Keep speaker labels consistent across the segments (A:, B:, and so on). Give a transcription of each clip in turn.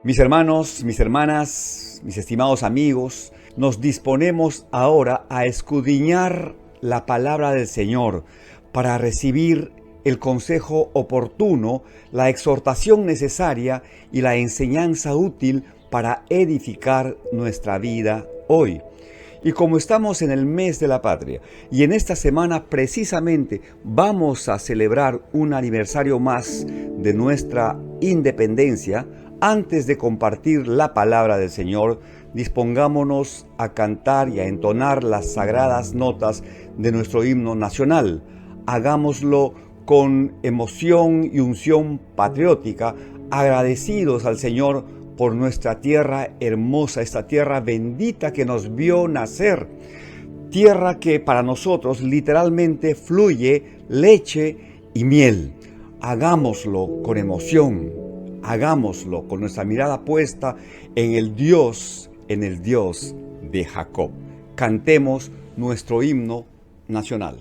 A: Mis hermanos, mis hermanas, mis estimados amigos, nos disponemos ahora a escudriñar la palabra del Señor para recibir el consejo oportuno, la exhortación necesaria y la enseñanza útil para edificar nuestra vida hoy. Y como estamos en el mes de la patria y en esta semana precisamente vamos a celebrar un aniversario más de nuestra independencia, antes de compartir la palabra del Señor, dispongámonos a cantar y a entonar las sagradas notas de nuestro himno nacional. Hagámoslo con emoción y unción patriótica, agradecidos al Señor por nuestra tierra hermosa, esta tierra bendita que nos vio nacer, tierra que para nosotros literalmente fluye leche y miel. Hagámoslo con emoción. Hagámoslo con nuestra mirada puesta en el Dios de Jacob. Cantemos nuestro himno nacional.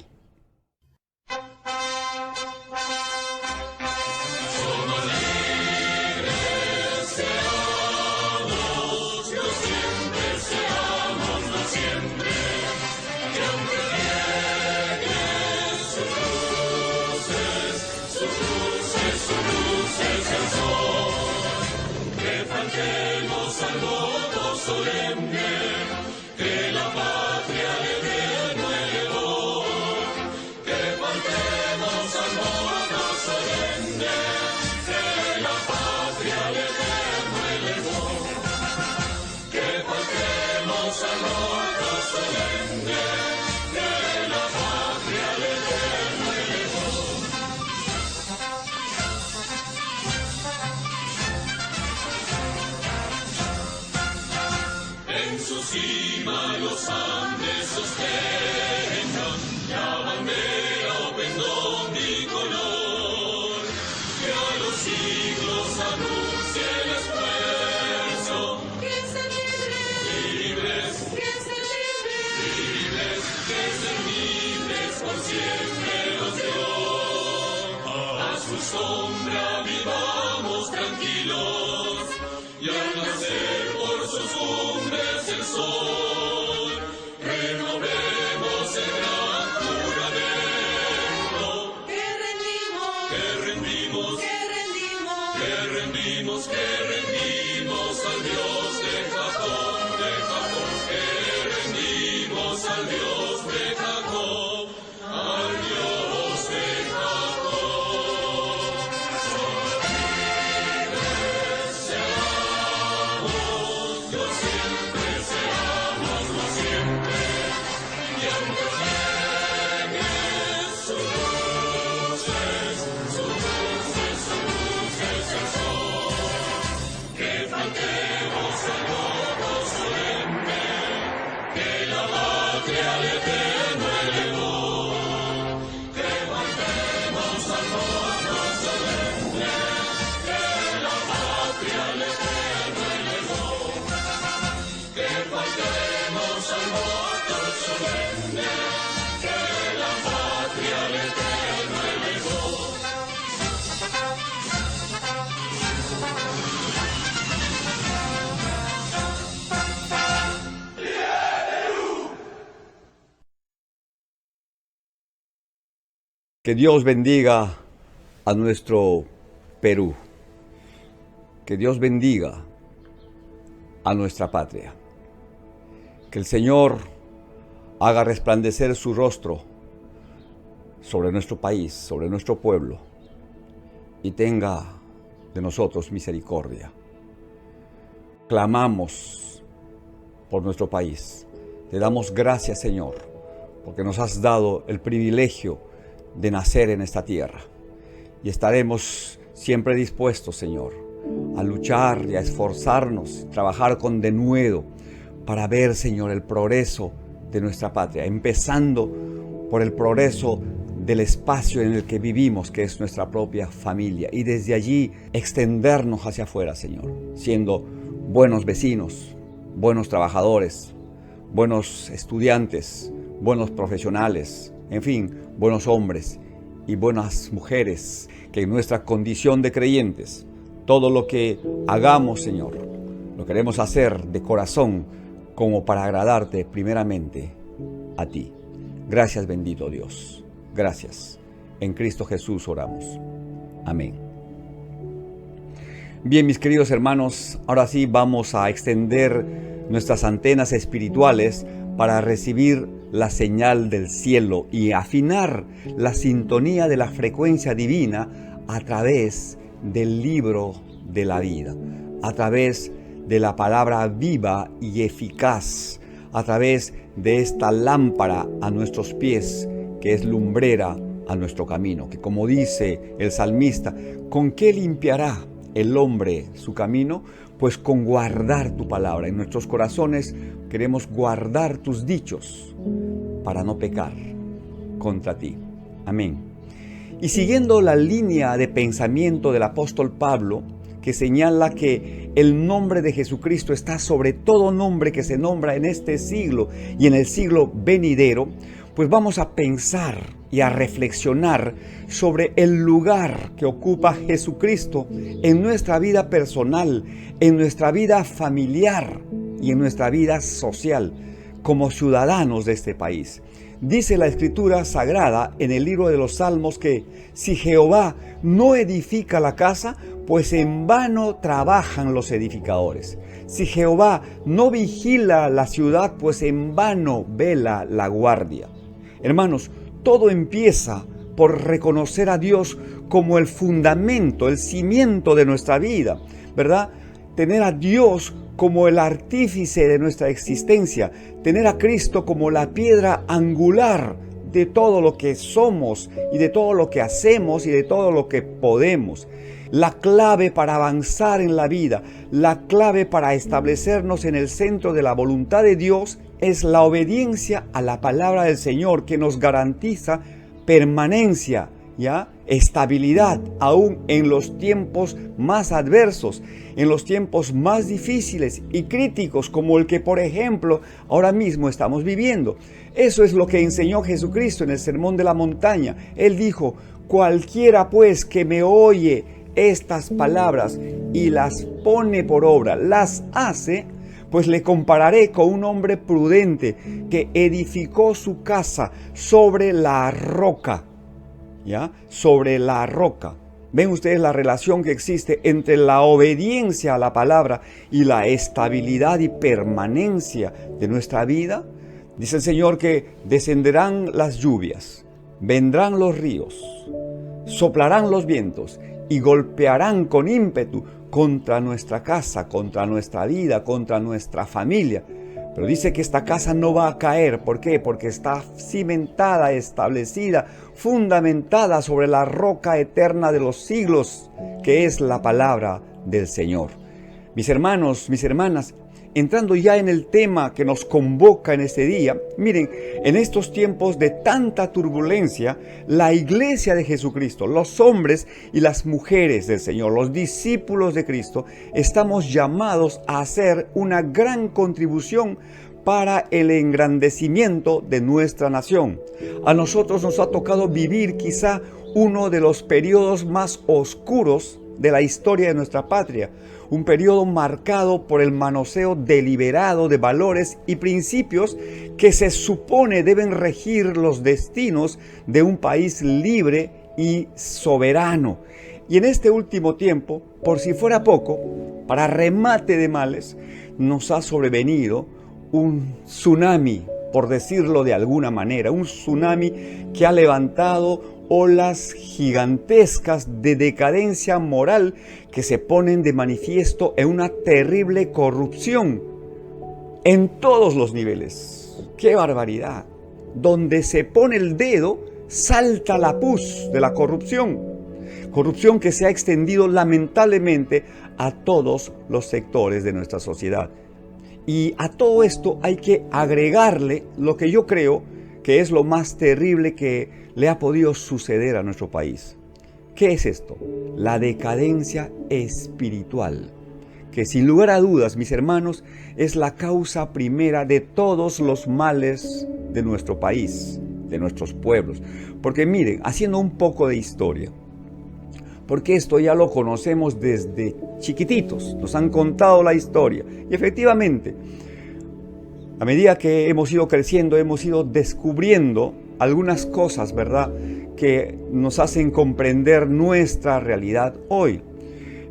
A: Que Dios bendiga a nuestro Perú. Que Dios bendiga a nuestra patria. Que el Señor haga resplandecer su rostro sobre nuestro país, sobre nuestro pueblo, y tenga de nosotros misericordia. Clamamos por nuestro país. Te damos gracias, Señor, porque nos has dado el privilegio de nacer en esta tierra. Y estaremos siempre dispuestos, Señor, a luchar y a esforzarnos, trabajar con denuedo para ver, Señor, el progreso de nuestra patria, empezando por el progreso del espacio en el que vivimos, que es nuestra propia familia, y desde allí extendernos hacia afuera, Señor, siendo buenos vecinos, buenos trabajadores, buenos estudiantes, buenos profesionales, en fin, buenos hombres y buenas mujeres que en nuestra condición de creyentes Todo lo que hagamos, Señor, lo queremos hacer de corazón como para agradarte primeramente a ti. Gracias, bendito Dios. Gracias. En Cristo Jesús oramos. Amén. Bien, mis queridos hermanos, ahora sí vamos a extender nuestras antenas espirituales para recibir la señal del cielo y afinar la sintonía de la frecuencia divina a través del libro de la vida, a través de la palabra viva y eficaz, a través de esta lámpara a nuestros pies, que es lumbrera a nuestro camino, que como dice el salmista, ¿con qué limpiará el hombre su camino? Pues con guardar tu palabra. En nuestros corazones queremos guardar tus dichos para no pecar contra ti. Amén. Y siguiendo la línea de pensamiento del apóstol Pablo, que señala que el nombre de Jesucristo está sobre todo nombre que se nombra en este siglo y en el siglo venidero, pues vamos a pensar y a reflexionar sobre el lugar que ocupa Jesucristo en nuestra vida personal, en nuestra vida familiar y en nuestra vida social, como ciudadanos de este país. Dice la Escritura Sagrada en el libro de los Salmos que si Jehová no edifica la casa, pues en vano trabajan los edificadores. Si Jehová no vigila la ciudad, pues en vano vela la guardia. Hermanos, todo empieza por reconocer a Dios como el fundamento, el cimiento de nuestra vida, ¿verdad? Tener a Dios como el artífice de nuestra existencia, tener a Cristo como la piedra angular de todo lo que somos y de todo lo que hacemos y de todo lo que podemos. La clave para avanzar en la vida, la clave para establecernos en el centro de la voluntad de Dios es la obediencia a la palabra del Señor, que nos garantiza permanencia, ¿ya? Estabilidad, aún en los tiempos más adversos, en los tiempos más difíciles y críticos, como el que, por ejemplo, ahora mismo estamos viviendo. Eso es lo que enseñó Jesucristo en el Sermón de la Montaña. Él dijo: cualquiera pues que me oye estas palabras y las pone por obra, las hace, pues le compararé con un hombre prudente que edificó su casa sobre la roca. ¿Ya? Sobre la roca. ¿Ven ustedes la relación que existe entre la obediencia a la palabra y la estabilidad y permanencia de nuestra vida? Dice el Señor que descenderán las lluvias, vendrán los ríos, soplarán los vientos y golpearán con ímpetu contra nuestra casa, contra nuestra vida, contra nuestra familia. Pero dice que esta casa no va a caer. ¿Por qué? Porque está cimentada, establecida, fundamentada sobre la roca eterna de los siglos, que es la palabra del Señor. Mis hermanos, mis hermanas, entrando ya en el tema que nos convoca en este día, miren, en estos tiempos de tanta turbulencia, la iglesia de Jesucristo, los hombres y las mujeres del Señor, los discípulos de Cristo, estamos llamados a hacer una gran contribución para el engrandecimiento de nuestra nación. A nosotros nos ha tocado vivir quizá uno de los periodos más oscuros de la historia de nuestra patria, un periodo marcado por el manoseo deliberado de valores y principios que se supone deben regir los destinos de un país libre y soberano. Y en este último tiempo, por si fuera poco, para remate de males, nos ha sobrevenido un tsunami, por decirlo de alguna manera, un tsunami que ha levantado olas gigantescas de decadencia moral que se ponen de manifiesto en una terrible corrupción en todos los niveles. ¡Qué barbaridad! Donde se pone el dedo, salta la pus de la corrupción. Corrupción que se ha extendido lamentablemente a todos los sectores de nuestra sociedad. Y a todo esto hay que agregarle lo que yo creo que es lo más terrible que le ha podido suceder a nuestro país. ¿Qué es esto? La decadencia espiritual, que sin lugar a dudas, mis hermanos, es la causa primera de todos los males de nuestro país, de nuestros pueblos. Porque miren, haciendo un poco de historia, porque esto ya lo conocemos desde chiquititos, nos han contado la historia. Y efectivamente, a medida que hemos ido creciendo, hemos ido descubriendo algunas cosas, ¿verdad?, que nos hacen comprender nuestra realidad hoy.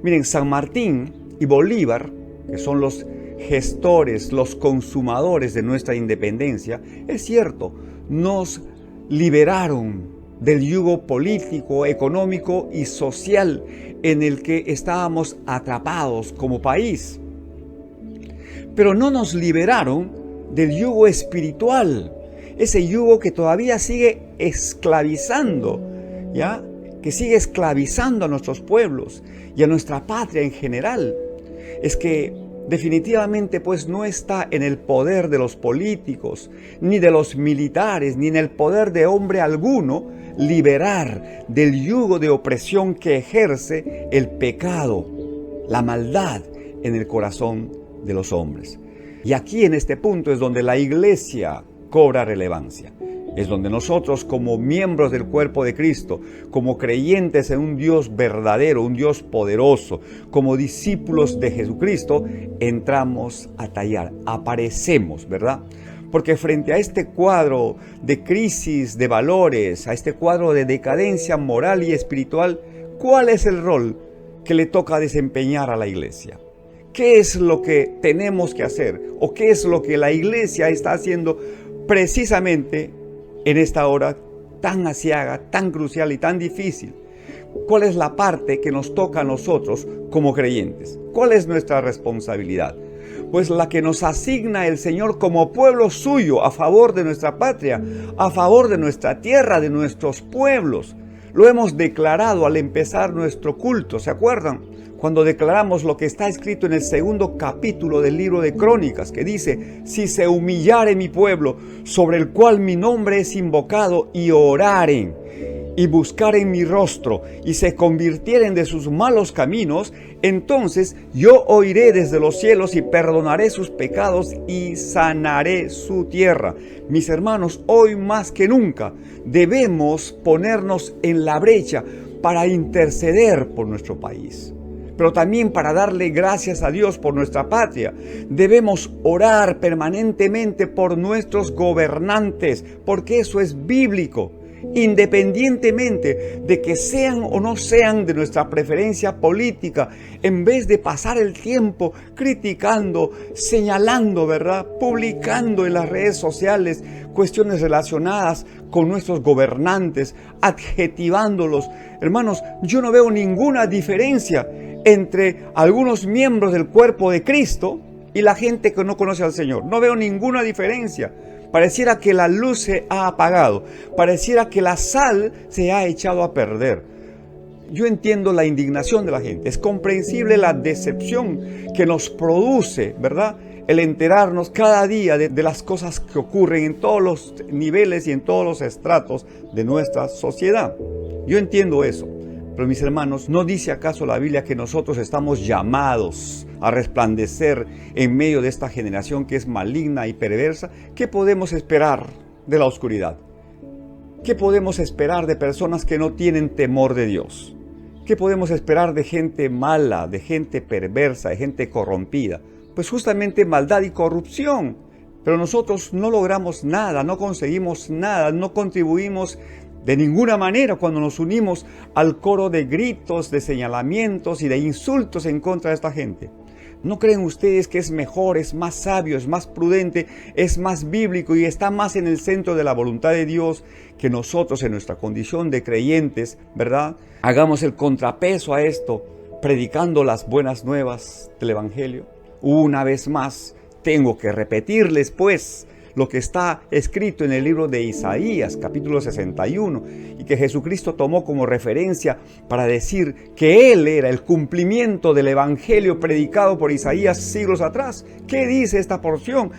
A: Miren, San Martín y Bolívar, que son los gestores, los consumadores de nuestra independencia, es cierto, nos liberaron del yugo político, económico y social en el que estábamos atrapados como país. Pero no nos liberaron del yugo espiritual, ese yugo que todavía sigue esclavizando, ¿ya? Que sigue esclavizando a nuestros pueblos y a nuestra patria en general. Es que definitivamente pues no está en el poder de los políticos, ni de los militares, ni en el poder de hombre alguno liberar del yugo de opresión que ejerce el pecado, la maldad en el corazón de los hombres. Y aquí en este punto es donde la iglesia cobra relevancia. Es donde nosotros, como miembros del cuerpo de Cristo, como creyentes en un Dios verdadero, un Dios poderoso, como discípulos de Jesucristo, entramos a tallar, aparecemos, ¿verdad? Porque frente a este cuadro de crisis de valores, a este cuadro de decadencia moral y espiritual, ¿cuál es el rol que le toca desempeñar a la iglesia? ¿Qué es lo que tenemos que hacer? ¿O qué es lo que la iglesia está haciendo precisamente en esta hora tan aciaga, tan crucial y tan difícil? ¿Cuál es la parte que nos toca a nosotros como creyentes? ¿Cuál es nuestra responsabilidad? Pues la que nos asigna el Señor como pueblo suyo a favor de nuestra patria, a favor de nuestra tierra, de nuestros pueblos. Lo hemos declarado al empezar nuestro culto, ¿se acuerdan? Cuando declaramos lo que está escrito en el 2º capítulo del libro de Crónicas, que dice: si se humillare mi pueblo, sobre el cual mi nombre es invocado, y oraren, y buscaren mi rostro, y se convirtieren de sus malos caminos, entonces yo oiré desde los cielos y perdonaré sus pecados y sanaré su tierra. Mis hermanos, hoy más que nunca debemos ponernos en la brecha para interceder por nuestro país, pero también para darle gracias a Dios por nuestra patria. Debemos orar permanentemente por nuestros gobernantes, porque eso es bíblico, independientemente de que sean o no sean de nuestra preferencia política. En vez de pasar el tiempo criticando, señalando, ¿verdad?, publicando en las redes sociales cuestiones relacionadas con nuestros gobernantes, adjetivándolos. Hermanos, yo no veo ninguna diferencia entre algunos miembros del cuerpo de Cristo y la gente que no conoce al Señor. No veo ninguna diferencia. Pareciera que la luz se ha apagado. Pareciera que la sal se ha echado a perder. Yo entiendo la indignación de la gente. Es comprensible la decepción que nos produce, ¿verdad?, el enterarnos cada día de las cosas que ocurren en todos los niveles y en todos los estratos de nuestra sociedad. Yo entiendo eso. Pero mis hermanos, ¿no dice acaso la Biblia que nosotros estamos llamados a resplandecer en medio de esta generación que es maligna y perversa? ¿Qué podemos esperar de la oscuridad? ¿Qué podemos esperar de personas que no tienen temor de Dios? ¿Qué podemos esperar de gente mala, de gente perversa, de gente corrompida? Pues justamente maldad y corrupción. Pero nosotros no logramos nada, no conseguimos nada, no contribuimos de ninguna manera cuando nos unimos al coro de gritos, de señalamientos y de insultos en contra de esta gente. ¿No creen ustedes que es mejor, es más sabio, es más prudente, es más bíblico y está más en el centro de la voluntad de Dios que nosotros en nuestra condición de creyentes, ¿verdad?, hagamos el contrapeso a esto, predicando las buenas nuevas del Evangelio? Una vez más, tengo que repetirles pues lo que está escrito en el libro de Isaías, capítulo 61, y que Jesucristo tomó como referencia para decir que Él era el cumplimiento del Evangelio predicado por Isaías siglos atrás. ¿Qué dice esta porción?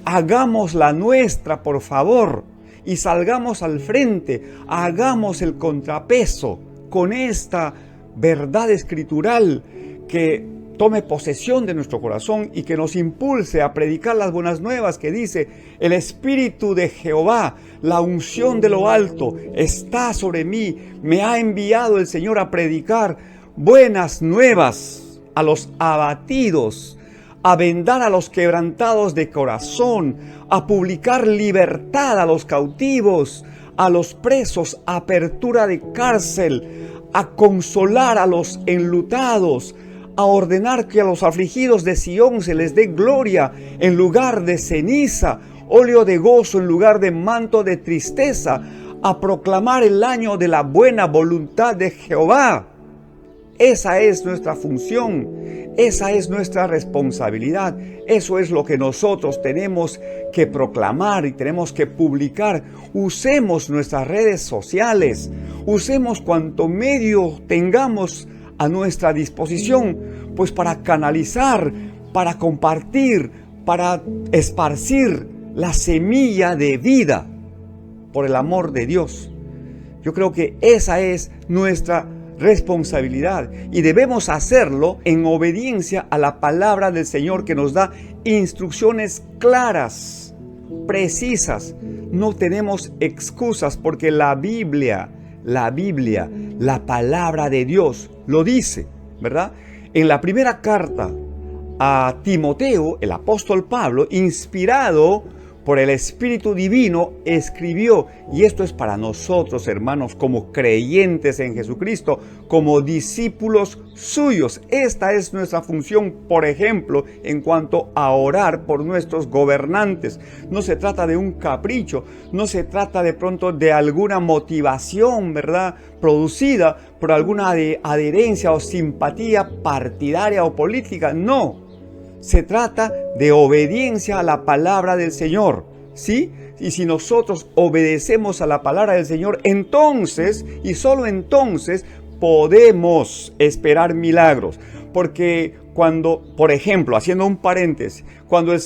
A: Hagamos la nuestra, por favor, y salgamos al frente, hagamos el contrapeso con esta verdad escritural que tome posesión de nuestro corazón y que nos impulse a predicar las buenas nuevas que dice: el Espíritu de Jehová, la unción de lo alto está sobre mí, me ha enviado el Señor a predicar buenas nuevas a los abatidos, a vendar a los quebrantados de corazón, a publicar libertad a los cautivos, a los presos, apertura de cárcel, a consolar a los enlutados, a ordenar que a los afligidos de Sión se les dé gloria en lugar de ceniza, óleo de gozo en lugar de manto de tristeza, a proclamar el año de la buena voluntad de Jehová. Esa es nuestra función, esa es nuestra responsabilidad, eso es lo que nosotros tenemos que proclamar y tenemos que publicar. Usemos nuestras redes sociales, usemos cuanto medio tengamos a nuestra disposición, pues para canalizar, para compartir, para esparcir la semilla de vida por el amor de Dios. Yo creo que esa es nuestra responsabilidad y debemos hacerlo en obediencia a la palabra del Señor, que nos da instrucciones claras, precisas. No tenemos excusas, porque la Biblia, la palabra de Dios lo dice, ¿verdad? En la primera carta a Timoteo, el apóstol Pablo, inspirado por el Espíritu Divino, escribió, y esto es para nosotros, hermanos, como creyentes en Jesucristo, como discípulos suyos. Esta es nuestra función, por ejemplo, en cuanto a orar por nuestros gobernantes. No se trata de un capricho, no se trata de pronto de alguna motivación, ¿verdad?, producida por alguna adherencia o simpatía partidaria o política. No. Se trata de obediencia a la palabra del Señor, ¿sí? Y si nosotros obedecemos a la palabra del Señor, entonces, y solo entonces, podemos esperar milagros. Porque cuando, por ejemplo, haciendo un paréntesis, cuando el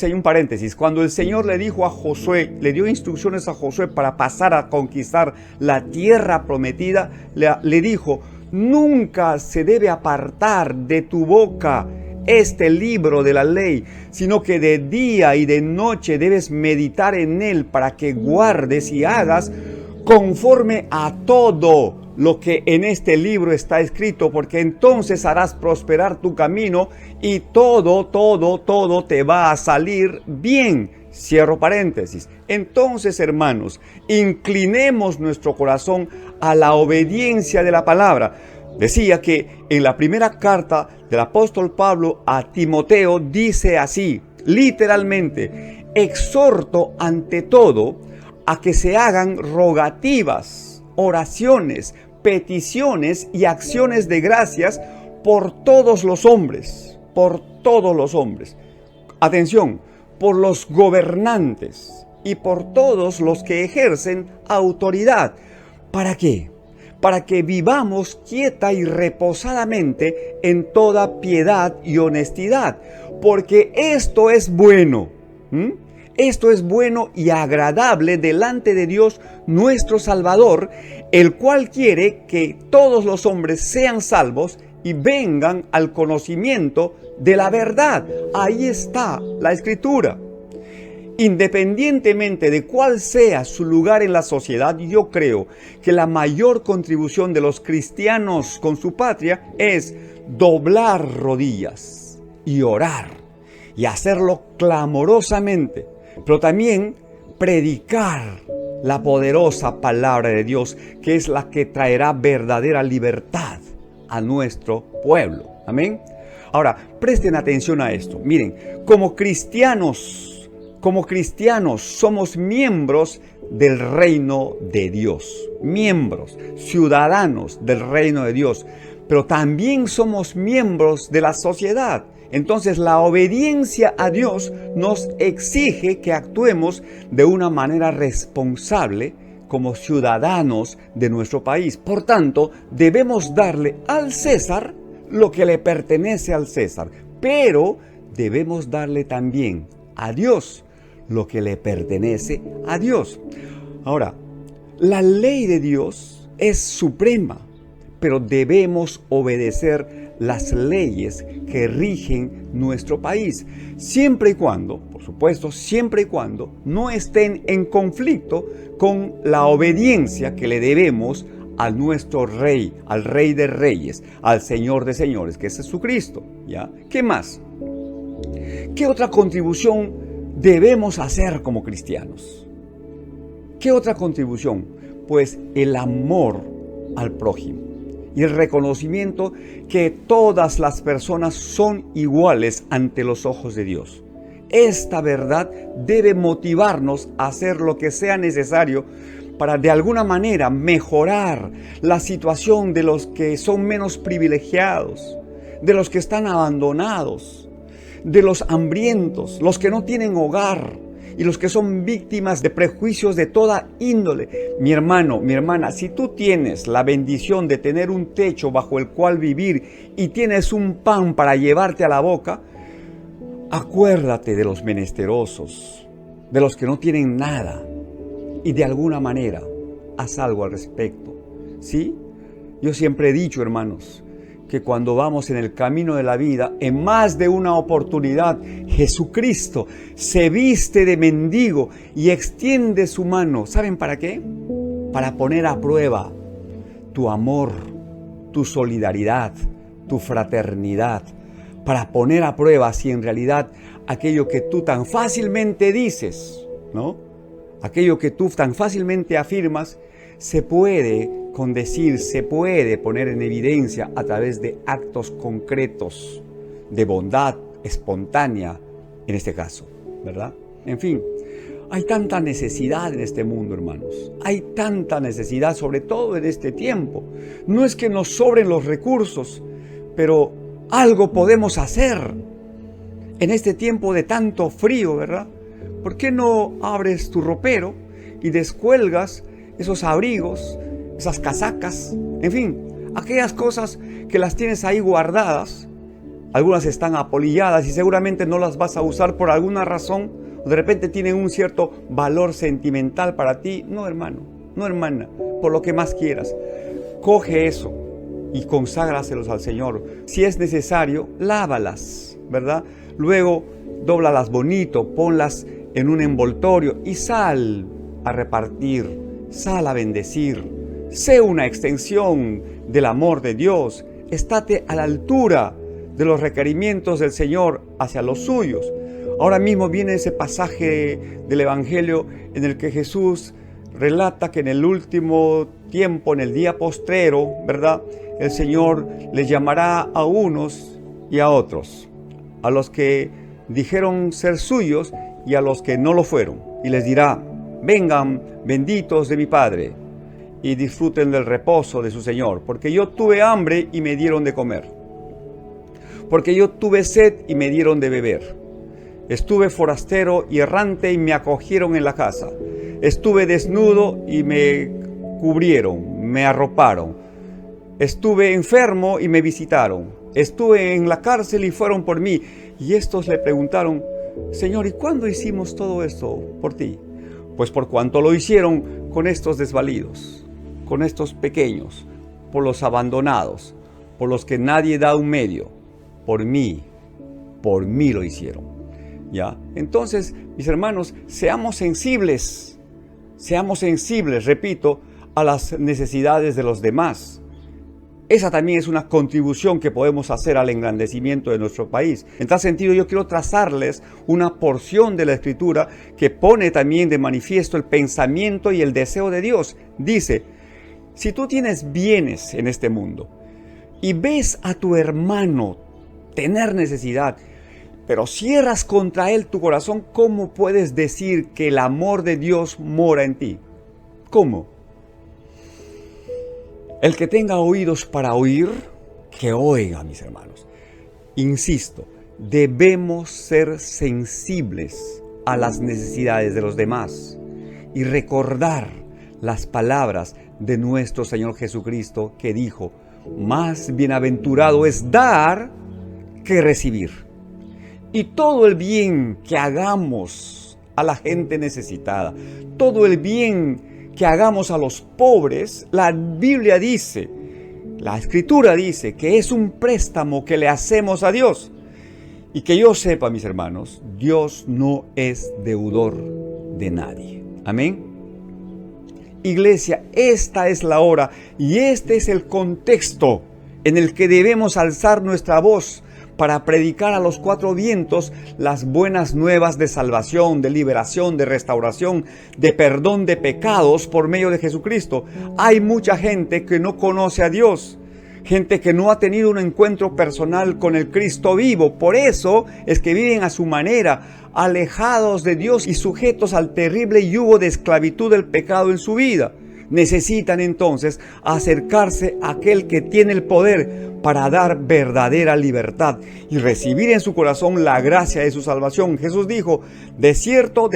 A: Señor le dijo a Josué, le dio instrucciones a Josué para pasar a conquistar la tierra prometida, le dijo: nunca se debe apartar de tu boca este libro de la ley, sino que de día y de noche debes meditar en él, para que guardes y hagas conforme a todo lo que en este libro está escrito, porque entonces harás prosperar tu camino y todo te va a salir bien. Cierro paréntesis. Entonces, hermanos, inclinemos nuestro corazón a la obediencia de la palabra. Decía que en la primera carta del apóstol Pablo a Timoteo dice así, literalmente: exhorto ante todo a que se hagan rogativas, oraciones, peticiones y acciones de gracias por todos los hombres, Atención, por los gobernantes y por todos los que ejercen autoridad. ¿Para qué? Para que vivamos quieta y reposadamente en toda piedad y honestidad, porque esto es bueno. Esto es bueno y agradable delante de Dios nuestro Salvador, el cual quiere que todos los hombres sean salvos y vengan al conocimiento de la verdad. Ahí está la Escritura. Independientemente de cuál sea su lugar en la sociedad, yo creo que la mayor contribución de los cristianos con su patria es doblar rodillas y orar, y hacerlo clamorosamente, pero también predicar la poderosa palabra de Dios, que es la que traerá verdadera libertad a nuestro pueblo. Amén. Ahora, presten atención a esto. Miren, como cristianos somos miembros del reino de Dios, miembros, ciudadanos del reino de Dios, pero también somos miembros de la sociedad. Entonces, la obediencia a Dios nos exige que actuemos de una manera responsable como ciudadanos de nuestro país. Por tanto, debemos darle al César lo que le pertenece al César, pero debemos darle también a Dios lo que le pertenece a Dios. Ahora, la ley de Dios es suprema, pero debemos obedecer las leyes que rigen nuestro país, siempre y cuando, por supuesto, no estén en conflicto con la obediencia que le debemos a nuestro Rey, al Rey de Reyes, al Señor de Señores, que es Jesucristo, ¿ya? ¿Qué más? ¿Qué otra contribución debemos hacer como cristianos? ¿Qué otra contribución? Pues el amor al prójimo y el reconocimiento que todas las personas son iguales ante los ojos de Dios. Esta verdad debe motivarnos a hacer lo que sea necesario para de alguna manera mejorar la situación de los que son menos privilegiados, de los que están abandonados, de los hambrientos, los que no tienen hogar y los que son víctimas de prejuicios de toda índole. Mi hermano, mi hermana, si tú tienes la bendición de tener un techo bajo el cual vivir y tienes un pan para llevarte a la boca, acuérdate de los menesterosos, de los que no tienen nada, y de alguna manera haz algo al respecto, ¿sí? Yo siempre he dicho, hermanos, que cuando vamos en el camino de la vida, en más de una oportunidad, Jesucristo se viste de mendigo y extiende su mano. ¿Saben para qué? Para poner a prueba tu amor, tu solidaridad, tu fraternidad, para poner a prueba si en realidad aquello que tú tan fácilmente dices, ¿no? Aquello que tú tan fácilmente afirmas, se puede condecir, se puede poner en evidencia a través de actos concretos de bondad espontánea, en este caso, ¿verdad? En fin, hay tanta necesidad en este mundo, hermanos. Hay tanta necesidad, sobre todo en este tiempo. No es que nos sobren los recursos, pero algo podemos hacer en este tiempo de tanto frío, ¿verdad? ¿Por qué no abres tu ropero y descuelgas esos abrigos, esas casacas, en fin, aquellas cosas que las tienes ahí guardadas? Algunas están apolilladas y seguramente no las vas a usar por alguna razón, o de repente tienen un cierto valor sentimental para ti. No, hermano, no, hermana, por lo que más quieras. Coge eso y conságraselos al Señor. Si es necesario, lávalas, ¿verdad? Luego, dóblalas bonito, ponlas en un envoltorio y sal a repartir, sal a bendecir. Sé una extensión del amor de Dios. Estate a la altura de los requerimientos del Señor hacia los suyos. Ahora mismo viene ese pasaje del Evangelio en el que Jesús relata que en el último tiempo, en el día postrero, ¿verdad?, el Señor les llamará a unos y a otros, a los que dijeron ser suyos y a los que no lo fueron. Y les dirá: vengan, benditos de mi Padre, y disfruten del reposo de su Señor, porque yo tuve hambre y me dieron de comer, porque yo tuve sed y me dieron de beber, estuve forastero y errante y me acogieron en la casa, estuve desnudo y me cubrieron, me arroparon, estuve enfermo y me visitaron, estuve en la cárcel y fueron por mí. Y estos le preguntaron: Señor, ¿y cuándo hicimos todo esto por ti? Pues por cuanto lo hicieron con estos desvalidos, con estos pequeños, por los abandonados, por los que nadie da un medio, por mí lo hicieron. ¿Ya? Entonces, mis hermanos, seamos sensibles, repito, a las necesidades de los demás. Esa también es una contribución que podemos hacer al engrandecimiento de nuestro país. En tal sentido, yo quiero trazarles una porción de la Escritura que pone también de manifiesto el pensamiento y el deseo de Dios. Dice: si tú tienes bienes en este mundo y ves a tu hermano tener necesidad, pero cierras contra él tu corazón, ¿cómo puedes decir que el amor de Dios mora en ti? ¿Cómo? El que tenga oídos para oír, que oiga, mis hermanos. Insisto, debemos ser sensibles a las necesidades de los demás y recordar las palabras de nuestro Señor Jesucristo, que dijo: más bienaventurado es dar que recibir. Y todo el bien que hagamos a la gente necesitada, todo el bien que hagamos a los pobres, la Biblia dice, la Escritura dice que es un préstamo que le hacemos a Dios. Y que yo sepa, mis hermanos, Dios no es deudor de nadie. Amén. Iglesia, esta es la hora y este es el contexto en el que debemos alzar nuestra voz para predicar a los cuatro vientos las buenas nuevas de salvación, de liberación, de restauración, de perdón de pecados por medio de Jesucristo. Hay mucha gente que no conoce a Dios, gente que no ha tenido un encuentro personal con el Cristo vivo. Por eso es que viven a su manera, alejados de Dios y sujetos al terrible yugo de esclavitud del pecado en su vida. Necesitan entonces acercarse a aquel que tiene el poder para dar verdadera libertad y recibir en su corazón la gracia de su salvación. Jesús dijo: de cierto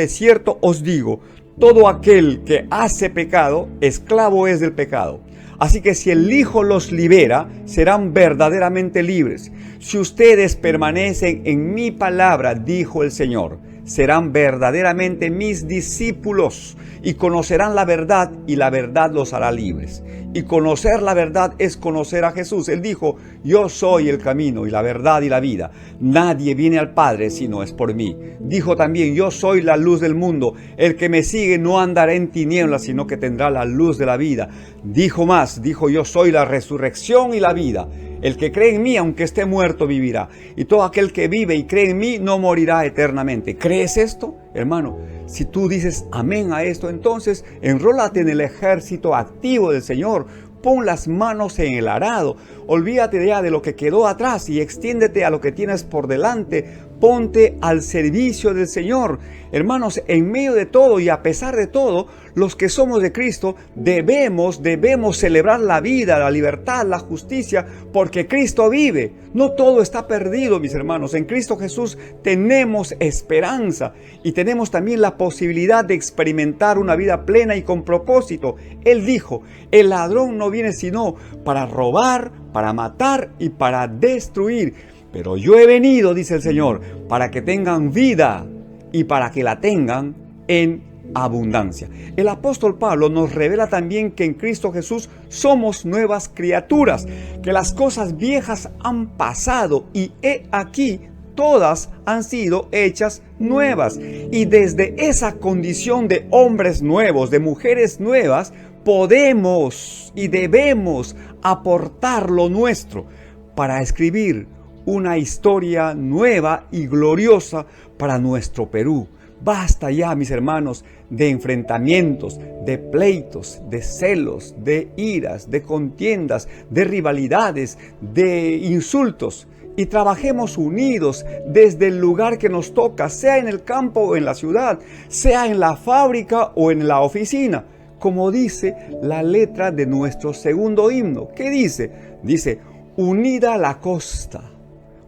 A: os digo, todo aquel que hace pecado, esclavo es del pecado. Así que si el Hijo los libera, serán verdaderamente libres. Si ustedes permanecen en mi palabra, dijo el Señor, serán verdaderamente mis discípulos y conocerán la verdad y la verdad los hará libres. Y conocer la verdad es conocer a Jesús. Él dijo: yo soy el camino y la verdad y la vida. Nadie viene al Padre si no es por mí. Dijo también: yo soy la luz del mundo. El que me sigue no andará en tinieblas, sino que tendrá la luz de la vida. Dijo más, dijo: yo soy la resurrección y la vida. El que cree en mí, aunque esté muerto, vivirá. Y todo aquel que vive y cree en mí no morirá eternamente. ¿Crees esto, hermano? Si tú dices amén a esto, entonces enrólate en el ejército activo del Señor. Pon las manos en el arado. Olvídate ya de lo que quedó atrás y extiéndete a lo que tienes por delante. Ponte al servicio del Señor. Hermanos, en medio de todo y a pesar de todo, los que somos de Cristo debemos celebrar la vida, la libertad, la justicia, porque Cristo vive. No todo está perdido, mis hermanos. En Cristo Jesús tenemos esperanza y tenemos también la posibilidad de experimentar una vida plena y con propósito. Él dijo: el ladrón no viene sino para robar, para matar y para destruir. Pero yo he venido, dice el Señor, para que tengan vida y para que la tengan en abundancia. El apóstol Pablo nos revela también que en Cristo Jesús somos nuevas criaturas, que las cosas viejas han pasado y he aquí todas han sido hechas nuevas. Y desde esa condición de hombres nuevos, de mujeres nuevas, podemos y debemos aportar lo nuestro para escribir una historia nueva y gloriosa para nuestro Perú. Basta ya, mis hermanos, de enfrentamientos, de pleitos, de celos, de iras, de contiendas, de rivalidades, de insultos. Y trabajemos unidos desde el lugar que nos toca, sea en el campo o en la ciudad, sea en la fábrica o en la oficina. Como dice la letra de nuestro segundo himno. ¿Qué dice? Dice: unida la costa,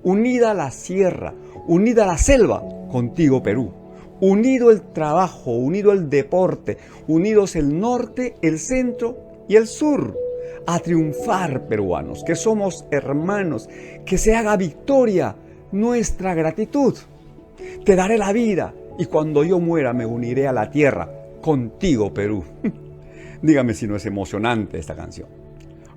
A: unida la sierra, unida la selva, contigo Perú. Unido el trabajo, unido el deporte, unidos el norte, el centro y el sur. A triunfar, peruanos, que somos hermanos, que se haga victoria nuestra gratitud. Te daré la vida y cuando yo muera me uniré a la tierra, contigo Perú. Dígame si no es emocionante esta canción.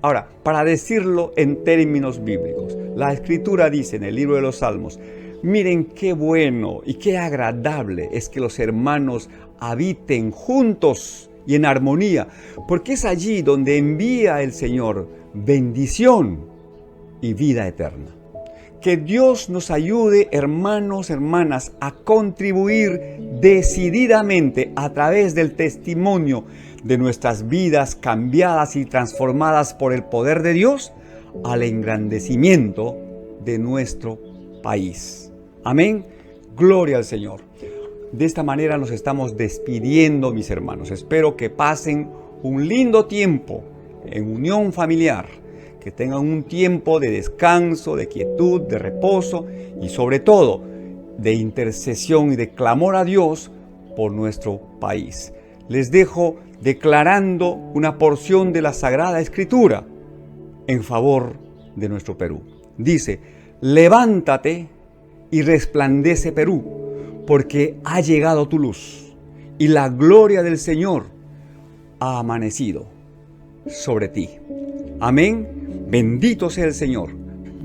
A: Ahora, para decirlo en términos bíblicos, la Escritura dice en el libro de los Salmos: miren qué bueno y qué agradable es que los hermanos habiten juntos y en armonía, porque es allí donde envía el Señor bendición y vida eterna. Que Dios nos ayude, hermanos, hermanas, a contribuir decididamente a través del testimonio de nuestras vidas cambiadas y transformadas por el poder de Dios al engrandecimiento de nuestro país. Amén. Gloria al Señor. De esta manera nos estamos despidiendo, mis hermanos. Espero que pasen un lindo tiempo en unión familiar, que tengan un tiempo de descanso, de quietud, de reposo y sobre todo de intercesión y de clamor a Dios por nuestro país. Les dejo declarando una porción de la Sagrada Escritura en favor de nuestro Perú. Dice: levántate y resplandece Perú, porque ha llegado tu luz y la gloria del Señor ha amanecido sobre ti. Amén. Bendito sea el Señor.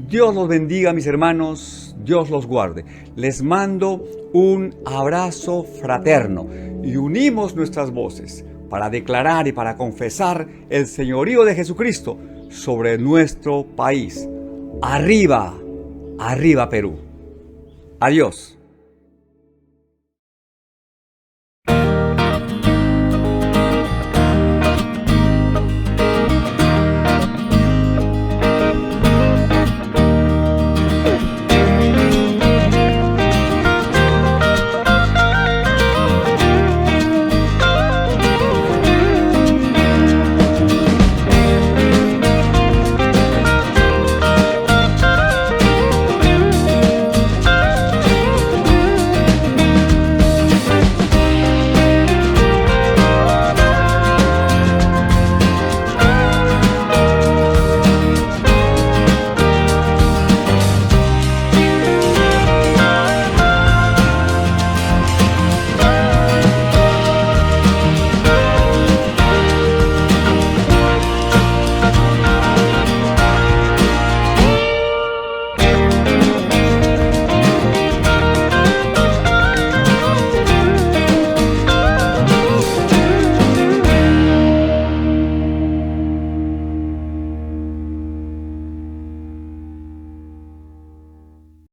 A: Dios los bendiga, mis hermanos. Dios los guarde. Les mando un abrazo fraterno y unimos nuestras voces para declarar y para confesar el señorío de Jesucristo sobre nuestro país. Arriba, arriba Perú. Adiós.